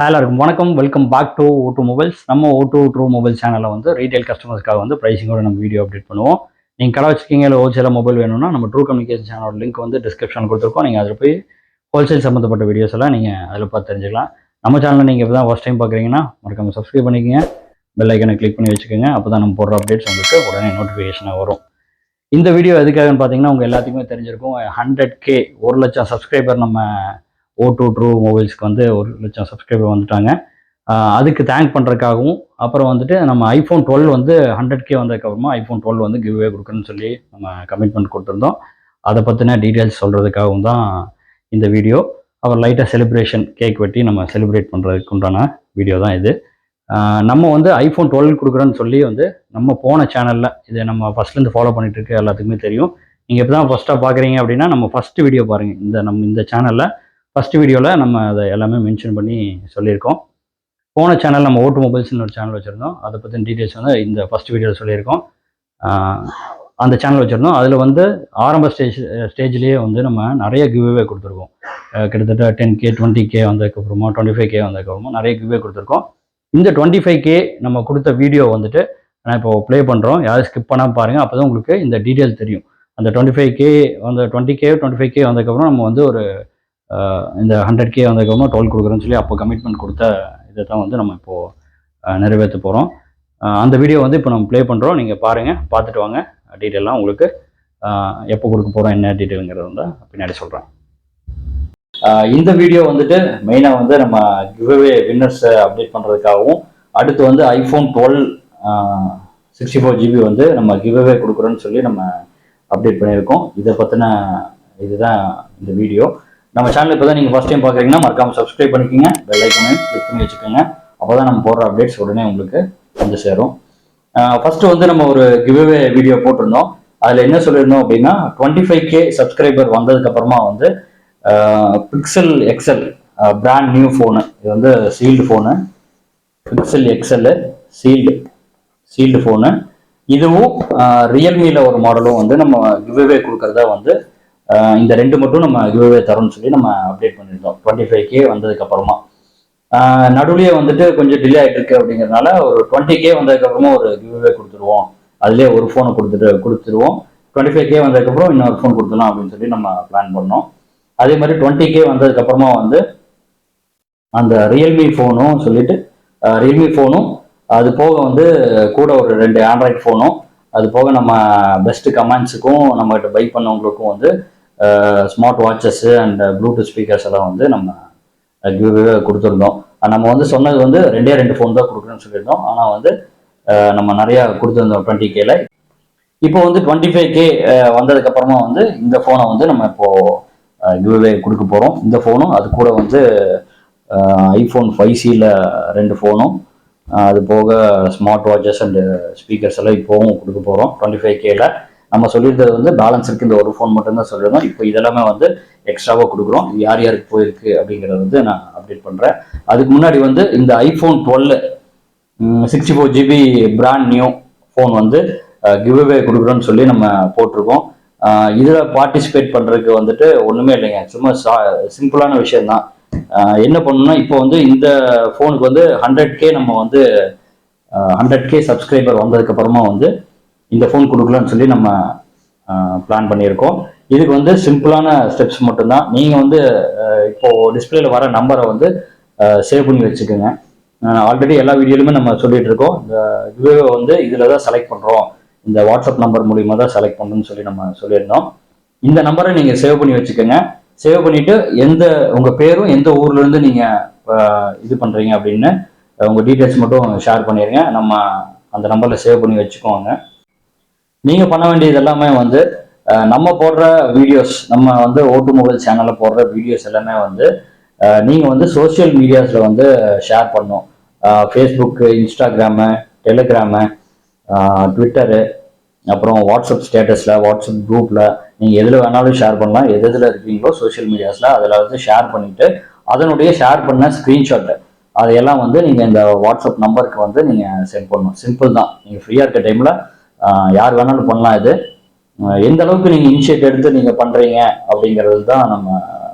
எல்லாருக்கும் வணக்கம். Welcome back to O two mobiles. நம்ம ஓ2 ட்ரூ மொபைல் சேனலில் வந்து ரீட்டைல் கஸ்டமர்ஸ்க்காக வந்து ப்ரைஸிங்கோட நம்ம வீடியோ அப்டேட் பண்ணுவோம். நீங்கள் கடை வச்சிருக்கீங்க இல்லை ஹோல்சேலாக மொபைல் வேணும்னா நம்ம ட்ரூ கம்யூனிகேஷன் சேனலோட லிங்க் வந்து டிஸ்கிரிப்ஷன் கொடுத்துருக்கோம். நீங்கள் அதில் போய் ஹோல்சேல் சம்மந்தப்பட்ட வீடியோஸ் எல்லாம் நீங்கள் அதில் பார்த்து தெரிஞ்சுக்கலாம். நம்ம சேனலில் நீங்கள் இப்போ தான் ஃபஸ்ட் டைம் பார்க்குறீங்கன்னா மறக்காம சப்ஸ்கிரைப் பண்ணிக்கங்க, பெல் ஐக்கனை கிளிக் பண்ணி வச்சுக்கோங்க. அப்போ தான் நம்ம போடுற அப்டேட்ஸ் உங்களுக்கு உடனே நோட்டிஃபிகேஷனாக வரும். இந்த வீடியோ எதுக்காகன்னு பார்த்தீங்கன்னா உங்கள் எல்லாத்துக்குமே தெரிஞ்சிருக்கும் 100K 1 லட்சம் சப்ஸ்கிரைபர் நம்ம ஓ2 ட்ரூ மொபைல்ஸ்க்கு வந்து 1 லட்சம் சப்ஸ்கிரைபர் வந்துட்டாங்க. அதுக்கு தேங்க் பண்ணுறதுக்காகவும் அப்புறம் வந்துட்டு நம்ம ஐஃபோன் 12 வந்து 100K வந்ததுக்கப்புறமா ஐஃபோன் 12 வந்து கிவ்வே கொடுக்குறேன்னு சொல்லி நம்ம கமிட்மெண்ட் கொடுத்துருந்தோம். அதை பற்றின டீட்டெயில்ஸ் சொல்கிறதுக்காகவும் தான் இந்த வீடியோ. அப்புறம் லைட்டாக செலிப்ரேஷன் கேக் வெட்டி நம்ம செலிப்ரேட் பண்ணுறதுக்கு உண்டான வீடியோ தான் இது. நம்ம வந்து ஐஃபோன் 12 கொடுக்குறோன்னு சொல்லி வந்து நம்ம போன சேனலில் இதை நம்ம ஃபஸ்ட்லேருந்து ஃபாலோ பண்ணிகிட்டு இருக்க எல்லாத்துக்குமே தெரியும். நீங்கள் இப்போ தான் ஃபஸ்ட்டாக பார்க்குறீங்க அப்படின்னா நம்ம ஃபஸ்ட்டு வீடியோ பாருங்கள். இந்த சேனலில் ஃபஸ்ட்டு வீடியோவில் நம்ம அதை எல்லாமே மென்ஷன் பண்ணி சொல்லியிருக்கோம். போன சேனல் நம்ம ஓட்டு மொபைல்ஸ்னு ஒரு சேனல் வச்சுருந்தோம். அதை பற்றின டீட்டெயில்ஸ் வந்து இந்த ஃபஸ்ட் வீடியோவில் சொல்லியிருக்கோம். அந்த சேனல் வச்சுருந்தோம். அதில் வந்து ஆரம்ப ஸ்டேஜ்லேயே வந்து நம்ம நிறைய கிவ்வே கொடுத்துருக்கோம். கிட்டத்தட்ட 10K 20K வந்ததுக்கப்புறமா 25K வந்ததுக்கப்புறமா நிறைய கிவ்வே கொடுத்துருக்கோம். இந்த 25K நம்ம கொடுத்த வீடியோ வந்துட்டு நான் இப்போ ப்ளே பண்ணுறோம். யாரும் ஸ்கிப் பண்ணாமல் பாருங்கள். அப்போ தான் உங்களுக்கு இந்த டீட்டெயில் தெரியும். அந்த 25K அந்த 20K 25K வந்ததுக்கப்புறம் நம்ம வந்து ஒரு இந்த 100K வந்ததுக்கப்புறமா 12 கொடுக்குறோன்னு சொல்லி அப்போ கமிட்மெண்ட் கொடுத்த இதை தான் வந்து நம்ம இப்போது நிறைவேற்ற போகிறோம். அந்த வீடியோ வந்து இப்போ நம்ம ப்ளே பண்ணுறோம். நீங்கள் பாருங்கள், பார்த்துட்டு வாங்க. டீட்டெயிலாம் உங்களுக்கு எப்போ கொடுக்க போகிறோம் என்ன டீட்டெயிலுங்கிறது வந்து பின்னாடி சொல்கிறேன். இந்த வீடியோ வந்துட்டு மெயினாக வந்து நம்ம கிவ்அவே வின்னர்ஸை அப்டேட் பண்ணுறதுக்காகவும் அடுத்து வந்து ஐஃபோன் 12 64GB வந்து நம்ம கிவ்அவே கொடுக்குறோன்னு சொல்லி நம்ம அப்டேட் பண்ணியிருக்கோம். இதை பற்றின இதுதான் இந்த வீடியோ. நம்ம சேனல் இப்போ தான் நீங்கள் ஃபஸ்ட் டைம் பார்க்குறீங்கன்னா மறக்காமல் சப்ஸ்கிரைப் பண்ணிக்கோங்க, பெல் ஐக்கனையும் கிளிக் பண்ணி வச்சுக்கோங்க. அப்போ தான் நம்ம போடுற அப்டேட்ஸ் உடனே உங்களுக்கு வந்து சேரும். ஃபஸ்ட்டு வந்து நம்ம ஒரு கிவ்அவே வீடியோ போட்டிருந்தோம். அதில் என்ன சொல்லியிருந்தோம் அப்படின்னா 25K சப்ஸ்கிரைபர் வந்ததுக்கப்புறமா வந்து Pixel XL brand new phone, இது வந்து sealed phone, Pixel XL sealed phone. இதுவும் ரியல்மியில் ஒரு மாடலும் வந்து நம்ம கிவ்அவே கொடுக்குறதா வந்து இந்த ரெண்டு மட்டும் நம்ம கிவ்அவே தரோம்னு சொல்லி நம்ம அப்டேட் பண்ணியிருந்தோம். 25K வந்ததுக்கப்புறமா நடுவுலேயே வந்துட்டு கொஞ்சம் டிலே ஆகிட்டு இருக்கு அப்படிங்கிறதுனால ஒரு 20K வந்ததுக்கப்புறமா ஒரு கிவ்அவே கொடுத்துருவோம். அதுலேயே ஒரு ஃபோனை கொடுத்துருவோம். 25K வந்ததுக்கப்புறம் இன்னொரு ஃபோன் கொடுத்துடலாம் அப்படின்னு சொல்லி நம்ம பிளான் பண்ணோம். அதே மாதிரி 20K வந்ததுக்கப்புறமா வந்து அந்த ரியல்மி ஃபோனும் சொல்லிட்டு ரியல்மி ஃபோனும் அது போக வந்து கூட ஒரு 2 ஆண்ட்ராய்டு ஃபோனும் அது போக நம்ம பெஸ்ட் கமெண்ட்ஸுக்கும் நம்மகிட்ட பை பண்ணவங்களுக்கும் வந்து smart watches and Bluetooth speakers எல்லாம் வந்து நம்ம கிவ்அவே கொடுத்துருந்தோம். நம்ம வந்து சொன்னது வந்து 2 ஃபோன் தான் கொடுக்குறோன்னு சொல்லியிருந்தோம். ஆனால் வந்து நம்ம நிறையா கொடுத்துருந்தோம் 20Kல. இப்போ வந்து 25K வந்ததுக்கப்புறமா வந்து இந்த ஃபோனை வந்து நம்ம இப்போது கிவ்அவே கொடுக்க போகிறோம். இந்த ஃபோனும் அது கூட வந்து ஐஃபோன் 5Cல 2 ஃபோனும் அது போக ஸ்மார்ட் வாட்சஸ் அண்டு ஸ்பீக்கர்ஸ் எல்லாம் இப்போவும் கொடுக்க போகிறோம். 25Kல நம்ம சொல்லியிருந்தது வந்து பேலன்ஸ் இருக்குது, இந்த ஒரு ஃபோன் மட்டும்தான் சொல்லியிருந்தோம். இப்போ இதெல்லாமே வந்து எக்ஸ்ட்ராவாக கொடுக்குறோம். யார் யாருக்கு போயிருக்கு அப்படிங்கிறத வந்து நான் அப்டேட் பண்ணுறேன். அதுக்கு முன்னாடி வந்து இந்த iPhone 12 64GB brand new phone வந்து கிவ்அவே கொடுக்குறோன்னு சொல்லி நம்ம போட்டிருக்கோம். இதில் பார்ட்டிசிபேட் பண்ணுறதுக்கு வந்துட்டு ஒன்றுமே இல்லைங்க, சும்மா சிம்பிளான விஷயம்தான். என்ன பண்ணணும்னா இப்போ வந்து இந்த ஃபோனுக்கு வந்து 100K நம்ம வந்து 100K சப்ஸ்கிரைபர் வந்ததுக்கப்புறமா வந்து இந்த ஃபோன் கொடுக்கலான்னு சொல்லி நம்ம பிளான் பண்ணியிருக்கோம். இதுக்கு வந்து சிம்பிளான ஸ்டெப்ஸ் மட்டும்தான். நீங்கள் வந்து இப்போது டிஸ்பிளேல வர நம்பரை வந்து சேவ் பண்ணி வச்சுக்கோங்க. ஆல்ரெடி எல்லா வீடியோலுமே நம்ம சொல்லிட்டு இருக்கோம். இந்த கிவ்அவே வந்து இதில் தான் செலக்ட் பண்ணுறோம், இந்த வாட்ஸ்அப் நம்பர் மூலியமாக தான் செலக்ட் பண்ணணும்னு சொல்லி நம்ம சொல்லியிருந்தோம். இந்த நம்பரை நீங்கள் சேவ் பண்ணி வச்சுக்கோங்க. சேவ் பண்ணிவிட்டு உங்கள் பேரும் எந்த ஊர்லேருந்து நீங்கள் இது பண்ணுறீங்க அப்படின்னு உங்கள் டீட்டெயில்ஸ் மட்டும் ஷேர் பண்ணிடுங்க. நம்ம அந்த நம்பரில் சேவ் பண்ணி வச்சுக்கோங்க. நீங்கள் பண்ண வேண்டியது எல்லாமே வந்து நம்ம போடுற வீடியோஸ், நம்ம வந்து ஓட்டு மொபைல் சேனலில் போடுற வீடியோஸ் எல்லாமே வந்து நீங்கள் வந்து சோசியல் மீடியாஸில் வந்து ஷேர் பண்ணணும். ஃபேஸ்புக்கு, இன்ஸ்டாகிராமு, டெலிகிராமு, ட்விட்டரு, அப்புறம் வாட்ஸ்அப் ஸ்டேட்டஸில், வாட்ஸ்அப் குரூப்பில் நீங்கள் எதில் வேணாலும் ஷேர் பண்ணலாம். எதில் இருக்கீங்களோ சோஷியல் மீடியாஸில் அதில் வந்து ஷேர் பண்ணிவிட்டு அதனுடைய ஷேர் பண்ண ஸ்க்ரீன்ஷாட்டு அதையெல்லாம் வந்து நீங்கள் இந்த வாட்ஸ்அப் நம்பருக்கு வந்து நீங்கள் சென்ட் பண்ணணும். சிம்பிள் தான். நீங்கள் ஃப்ரீயாக இருக்க டைமில் யார் வேணாலும் பண்ணலாம். இது எந்த அளவுக்கு நீங்கள் இனிஷியேட் எடுத்து நீங்கள் பண்ணுறீங்க அப்படிங்கிறது தான் நம்ம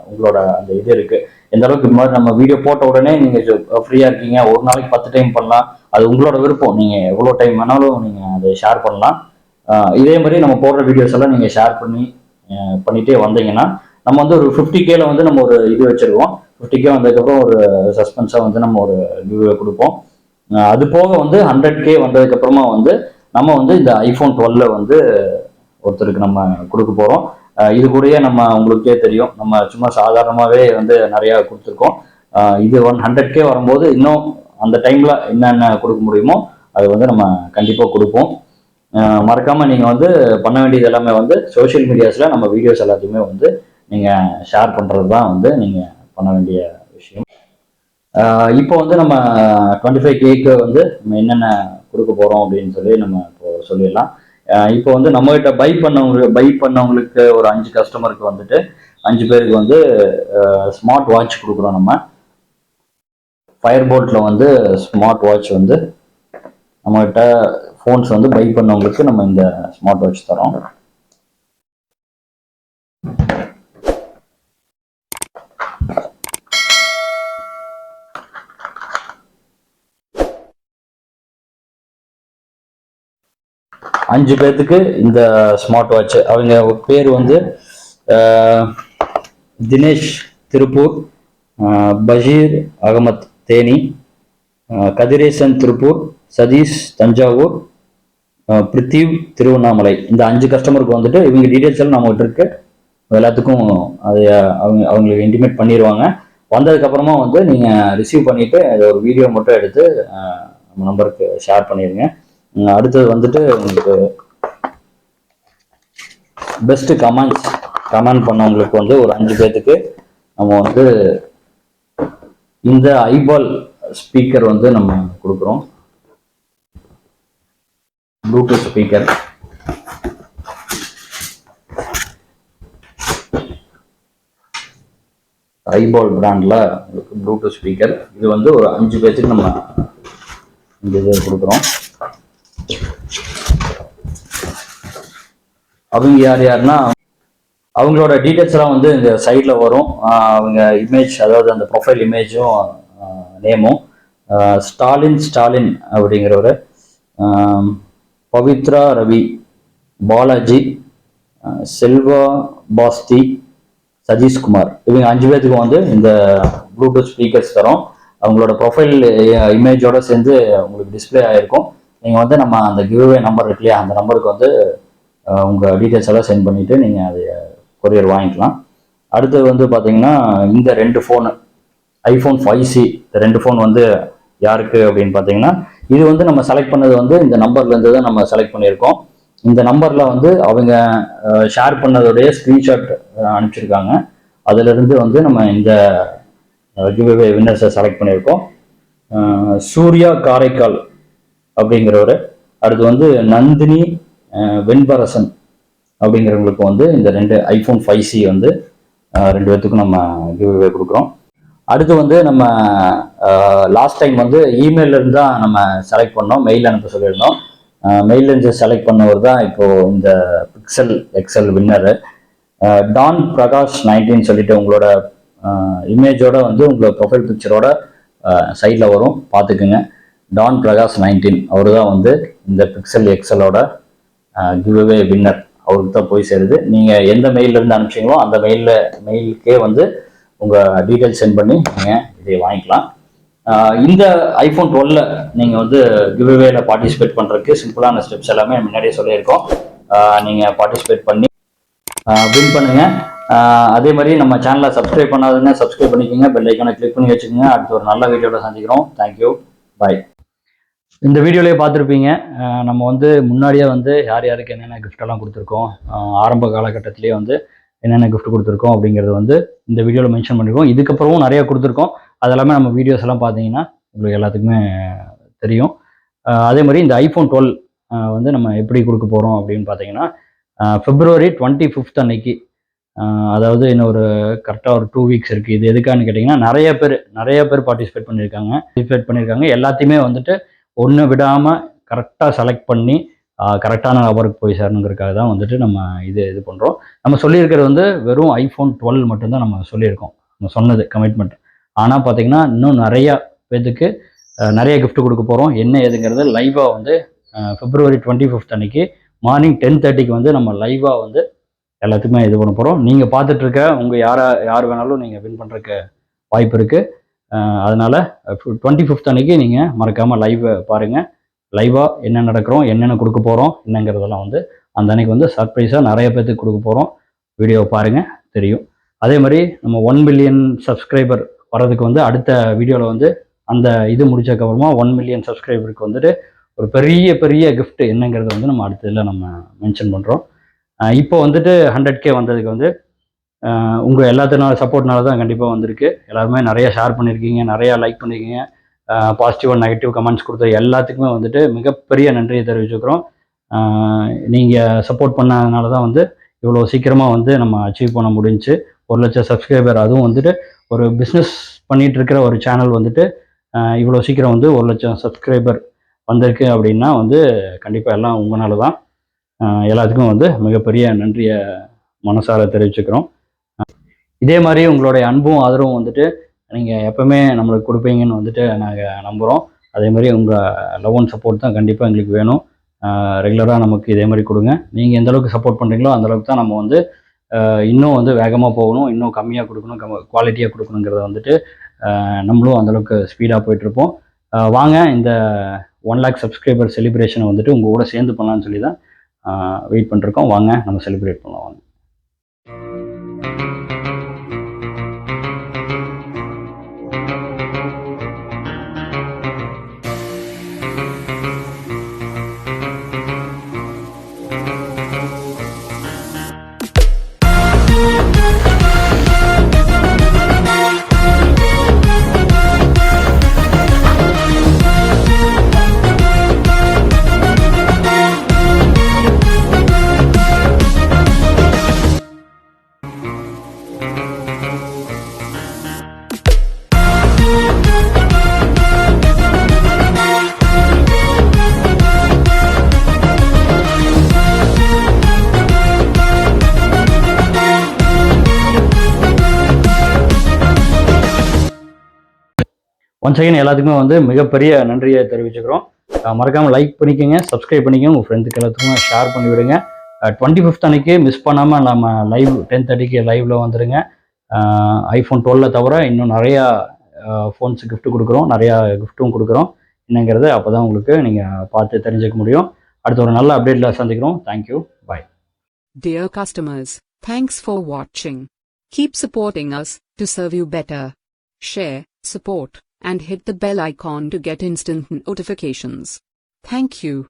உங்களோட அந்த இது இருக்குது. எந்த அளவுக்கு இது மாதிரி நம்ம வீடியோ போட்ட உடனே நீங்கள் ஃப்ரீயாக இருக்கீங்க, ஒரு நாளைக்கு 10 டைம் பண்ணலாம், அது உங்களோட விருப்பம். நீங்கள் எவ்வளோ டைம் வேணாலும் நீங்கள் அதை ஷேர் பண்ணலாம். இதே மாதிரி நம்ம போடுற வீடியோஸ் எல்லாம் நீங்கள் ஷேர் பண்ணிட்டே வந்தீங்கன்னா நம்ம வந்து ஒரு 50Kல வந்து நம்ம ஒரு இது வச்சிருக்கோம். 50K வந்ததுக்கப்புறம் ஒரு சஸ்பென்ஸாக வந்து நம்ம ஒரு வியூவை கொடுப்போம். அது போக வந்து 100K வந்ததுக்கப்புறமா வந்து நம்ம வந்து இந்த ஐஃபோன் 12 வந்து ஒருத்தருக்கு நம்ம கொடுக்க போகிறோம். இது கூடயே நம்ம உங்களுக்கே தெரியும், நம்ம சும்மா சாதாரணமாகவே வந்து நிறையா கொடுத்துருக்கோம். இது 100K வரும்போது இன்னும் அந்த டைமில் என்னென்ன கொடுக்க முடியுமோ அது வந்து நம்ம கண்டிப்பாக கொடுப்போம். மறக்காமல் நீங்கள் வந்து பண்ண வேண்டியது எல்லாமே வந்து சோஷியல் மீடியாஸில் நம்ம வீடியோஸ் எல்லாத்தையுமே வந்து நீங்கள் ஷேர் பண்ணுறது தான் வந்து நீங்கள் பண்ண வேண்டிய விஷயம். இப்போ வந்து நம்ம 25Kக்கு வந்து நம்ம என்னென்ன கொடுக்க போகிறோம் அப்படின்னு சொல்லி நம்ம இப்போ சொல்லிடலாம். இப்போ வந்து நம்மகிட்ட பை பண்ணவங்களுக்கு ஒரு 5 கஸ்டமருக்கு வந்துட்டு 5 பேருக்கு வந்து ஸ்மார்ட் வாட்ச் கொடுக்குறோம். நம்ம ஃபயர்போல்ட்டில் வந்து ஸ்மார்ட் வாட்ச் வந்து நம்மகிட்ட ஃபோன்ஸ் வந்து பை பண்ணவங்களுக்கு நம்ம இந்த ஸ்மார்ட் வாட்ச் தரோம். அஞ்சு பேர்த்துக்கு இந்த ஸ்மார்ட் வாட்ச். அவங்க பேர் வந்து தினேஷ் திருப்பூர், பஷீர் அகமத் தேனி, கதிரேசன் திருப்பூர், சதீஷ் தஞ்சாவூர், பிரித்திவ் திருவண்ணாமலை. இந்த 5 கஸ்டமருக்கு வந்துட்டு இவங்க டீட்டெயில்ஸ் எல்லாம் நம்மகிட்ட இருக்கு. எல்லாத்துக்கும் அது அவங்களுக்கு இன்டிமேட் பண்ணிடுவாங்க. வந்ததுக்கப்புறமா வந்து நீங்கள் ரிசீவ் பண்ணிவிட்டு அதை ஒரு வீடியோ மட்டும் எடுத்து நம்ம நம்பருக்கு ஷேர் பண்ணிடுங்க. அடுத்தது வந்துட்டு உங்களுக்கு பெஸ்ட் கமெண்ட் பண்ணவங்களுக்கு வந்து ஒரு 5 பேர்த்துக்கு நம்ம வந்து இந்த ஐபால் ஸ்பீக்கர் வந்து நம்ம கொடுக்குறோம். Bluetooth speaker. ஐபால் பிராண்டில் ப்ளூடூத் ஸ்பீக்கர். இது வந்து ஒரு 5 பேர்த்துக்கு நம்ம இந்த இது கொடுக்குறோம். அவங்க யாருன்னா அவங்களோட டீட்டெயில்ஸ் எல்லாம் வந்து இந்த சைடில் வரும். அவங்க இமேஜ், அதாவது அந்த ப்ரொஃபைல் இமேஜும் நேமும். ஸ்டாலின் அப்படிங்கிறவர், பவித்ரா ரவி, பாலாஜி, செல்வா பாஸ்தி, சதீஷ்குமார். இவங்க 5 பேர்த்துக்கு வந்து இந்த ப்ளூடூத் ஸ்பீக்கர்ஸ் தரோம். அவங்களோட ப்ரொஃபைல் இமேஜோட சேர்ந்து உங்களுக்கு டிஸ்பிளே ஆகிருக்கும். நீங்கள் வந்து நம்ம அந்த கிவ்அவே நம்பர் இருக்கு இல்லையா, அந்த நம்பருக்கு வந்து உங்கள் டீட்டெயில்ஸ் எல்லாம் சென்ட் பண்ணிவிட்டு நீங்கள் அதை கொரியர் வாங்கிக்கலாம். அடுத்தது வந்து பார்த்தீங்கன்னா இந்த 2 ஃபோனு ஐஃபோன் 5C, இந்த 2 ஃபோன் வந்து யாருக்கு அப்படின்னு பார்த்தீங்கன்னா, இது வந்து நம்ம செலக்ட் பண்ணது வந்து இந்த நம்பர்லேருந்து தான் நம்ம செலக்ட் பண்ணியிருக்கோம். இந்த நம்பரில் வந்து அவங்க ஷேர் பண்ணதோடைய ஸ்க்ரீன்ஷாட் அனுப்பிச்சிருக்காங்க. அதிலிருந்து வந்து நம்ம இந்த கிவ்அவே வின்னர்ஸை செலக்ட் பண்ணியிருக்கோம். சூர்யா காரைக்கால் அப்படிங்கிறவர், அடுத்து வந்து நந்தினி வெண்பரசன் அப்படிங்கிறவங்களுக்கு வந்து இந்த 2 ஐஃபோன் 5C வந்து 2 பேர்த்துக்கும் நம்ம கிவ்அவே கொடுக்குறோம். அடுத்து வந்து நம்ம லாஸ்ட் டைம் வந்து இமெயிலிருந்து தான் நம்ம செலக்ட் பண்ணோம், மெயில் அனுப்ப சொல்லியிருந்தோம். மெயிலிருந்து செலக்ட் பண்ணவர் தான் இப்போது இந்த Pixel XL winner. Don Prakash 19 சொல்லிட்டு உங்களோட இமேஜோட வந்து உங்களோட ப்ரொஃபைல் பிக்சரோட சைடில் வரும், பார்த்துக்குங்க. டான் பிரகாஷ் 19 அவர் தான் வந்து இந்த பிக்சல் எக்ஸலோட கிவ்அவே வின்னர். அவருக்கு தான் போய் சேருது. நீங்கள் எந்த மெயிலிருந்து அனுப்பிச்சிங்களோ அந்த மெயிலுக்கே வந்து உங்கள் டீட்டெயில்ஸ் சென்ட் பண்ணி நீங்கள் இதை வாங்கிக்கலாம். இந்த ஐஃபோன் 12 நீங்கள் வந்து கிவ்அவேல பார்ட்டிசிபேட் பண்ணுறதுக்கு சிம்பிளான ஸ்டெப்ஸ் எல்லாமே முன்னாடியே சொல்லியிருக்கோம். நீங்கள் பார்ட்டிசிபேட் பண்ணி வின் பண்ணுங்கள். அதே மாதிரி நம்ம சேனலை சப்ஸ்கிரைப் பண்ணாதுன்னு சப்ஸ்கிரைப் பண்ணிக்கோங்க, பெல் ஐக்கானை கிளிக் பண்ணி வச்சுக்கோங்க. அடுத்து ஒரு நல்ல வீடியோவில் சந்திக்கிறோம். தேங்க்யூ, பாய். இந்த வீடியோலேயே பார்த்துருப்பீங்க, நம்ம வந்து முன்னாடியே வந்து யாருக்கு என்னென்ன கிஃப்டெல்லாம் கொடுத்துருக்கோம், ஆரம்ப காலகட்டத்திலேயே வந்து என்னென்ன கிஃப்ட் கொடுத்துருக்கோம் அப்படிங்கிறது வந்து இந்த வீடியோவில் மென்ஷன் பண்ணியிருக்கோம். இதுக்கப்புறமும் நிறைய கொடுத்துருக்கோம். அதெல்லாமே நம்ம வீடியோஸ் எல்லாம் பார்த்தீங்கன்னா உங்களுக்கு எல்லாத்துக்குமே தெரியும். அதே மாதிரி இந்த ஐஃபோன் 12 வந்து நம்ம எப்படி கொடுக்க போகிறோம் அப்படின்னு பார்த்தீங்கன்னா, February 25 அன்னைக்கு, அதாவது இன்னும் ஒரு கரெக்டாக ஒரு 2 வீக்ஸ் இருக்குது. இது எதுக்கான்னு கேட்டிங்கன்னா, நிறைய பேர் பார்ட்டிசிபேட் பண்ணியிருக்காங்க. எல்லாத்தையுமே வந்துட்டு ஒன்று விடாமல் கரெக்டாக செலக்ட் பண்ணி கரெக்டான நபருக்கு போய் சேரணுங்கிறதுக்காக தான் வந்துட்டு நம்ம இது பண்ணுறோம். நம்ம சொல்லியிருக்கிறது வந்து வெறும் ஐஃபோன் 12 மட்டும்தான் நம்ம சொல்லியிருக்கோம். நம்ம சொன்னது கமிட்மெண்ட். ஆனால் பார்த்தீங்கன்னா இன்னும் நிறையா பேத்துக்கு நிறைய கிஃப்ட் கொடுக்க போகிறோம். என்ன ஏதுங்கிறது லைவாக வந்து February 25th அன்னைக்கு மார்னிங் 10:30க்கு வந்து நம்ம லைவாக வந்து எல்லாத்துக்குமே இது பண்ண போகிறோம். நீங்கள் பார்த்துட்டு இருக்க உங்கள் யார் வேணாலும் நீங்கள் வின் பண்ணுறக்கு வாய்ப்பு இருக்குது. அதனால் 25th அன்னைக்கு நீங்கள் மறக்காமல் லைவ் பாருங்கள். லைவாக என்ன நடக்கிறோம், என்னென்ன கொடுக்க போகிறோம் என்னங்கிறதெல்லாம் வந்து அந்த அன்னைக்கு வந்து சர்ப்ரைஸாக நிறைய பேர்த்துக்கு கொடுக்க போகிறோம். வீடியோ பாருங்கள் தெரியும். அதே மாதிரி நம்ம 1 மில்லியன் சப்ஸ்கிரைபர் வர்றதுக்கு வந்து அடுத்த வீடியோவில் வந்து அந்த இது முடிச்சதுக்கப்புறமா 1 மில்லியன் சப்ஸ்கிரைபருக்கு வந்துட்டு ஒரு பெரிய கிஃப்ட் என்னங்கிறத வந்து நம்ம அடுத்ததில் நம்ம மென்ஷன் பண்ணுறோம். இப்போ வந்துட்டு 100K வந்ததுக்கு வந்து உங்கள் எல்லாத்தினால சப்போர்ட்னால தான் கண்டிப்பாக வந்திருக்கு. எல்லாருமே நிறைய ஷேர் பண்ணியிருக்கீங்க, நிறையா லைக் பண்ணியிருக்கீங்க, பாசிட்டிவ் அண்ட் நெகட்டிவ் கமெண்ட்ஸ் கொடுத்த எல்லாத்துக்குமே வந்துட்டு மிகப்பெரிய நன்றியை தெரிவிச்சுக்கிறோம். நீங்கள் சப்போர்ட் பண்ணதுனால தான் வந்து இவ்வளோ சீக்கிரமாக வந்து நம்ம அச்சீவ் பண்ண முடிஞ்சுச்சு. 1 லட்சம் சப்ஸ்கிரைபர், அதுவும் வந்துட்டு ஒரு பிஸ்னஸ் பண்ணிகிட்டு இருக்கிற ஒரு சேனல் வந்துட்டு இவ்வளோ சீக்கிரம் வந்து 1 லட்சம் சப்ஸ்கிரைபர் வந்திருக்கு அப்படின்னா வந்து கண்டிப்பாக எல்லாம் உங்களால தான். எல்லாத்துக்கும் வந்து மிகப்பெரிய நன்றியை மனசார தெரிவிச்சுக்கிறோம். இதே மாதிரி உங்களுடைய அன்பும் ஆதரவும் வந்துட்டு நீங்கள் எப்பவுமே நம்மளுக்கு கொடுப்பீங்கன்னு வந்துட்டு நாங்கள் நம்புகிறோம். அதே மாதிரி உங்கள் லவ் அண்ட் சப்போர்ட் தான் கண்டிப்பாக எங்களுக்கு வேணும். ரெகுலராக நமக்கு இதே மாதிரி கொடுங்க. நீங்கள் எந்த அளவுக்கு சப்போர்ட் பண்ணுறீங்களோ அந்தளவுக்கு தான் நம்ம வந்து இன்னும் வந்து வேகமாக போகணும், இன்னும் கம்மியாக கொடுக்கணும், குவாலிட்டியாக கொடுக்கணுங்கிறத வந்துட்டு நம்மளும் அந்தளவுக்கு ஸ்பீடாக போயிட்டுருப்போம். வாங்க இந்த 1 lakh சப்ஸ்கிரைபர் செலிப்ரேஷனை வந்துட்டு உங்கள் கூட சேர்ந்து பண்ணலான்னு சொல்லி தான் வெயிட் பண்ணிருக்கோம். வாங்க நம்ம செலிப்ரேட் பண்ணலாம் வாங்க. ஒன்ஸ் அகைன் எல்லாத்துக்குமே வந்து மிகப்பெரிய நன்றியை தெரிவிச்சுக்கிறோம். மறக்காமல் லைக் பண்ணிக்கோங்க, சப்ஸ்கிரைப் பண்ணிக்கோங்க, உங்கள் ஃப்ரெண்ட்ஸுக்கு எல்லாத்துக்குமே ஷேர் பண்ணி விடுங்க. 25th அன்னைக்கு மிஸ் பண்ணாமல் நம்ம லைவ் 10:30க்கு லைவில் வந்துடுங்க. iPhone 12 தவிர இன்னும் நிறையா ஃபோன்ஸ் கிஃப்ட் கொடுக்குறோம், நிறையா கிஃப்ட்டும் கொடுக்குறோம். என்னங்கிறது அப்போ தான் உங்களுக்கு நீங்கள் பார்த்து தெரிஞ்சுக்க முடியும். அடுத்த ஒரு நல்ல அப்டேட்டில் சந்திக்கிறோம். Thank you, bye. Dear customers, thanks for watching. Keep supporting us to serve you better. Share, support, and hit the bell icon to get instant notifications. Thank you.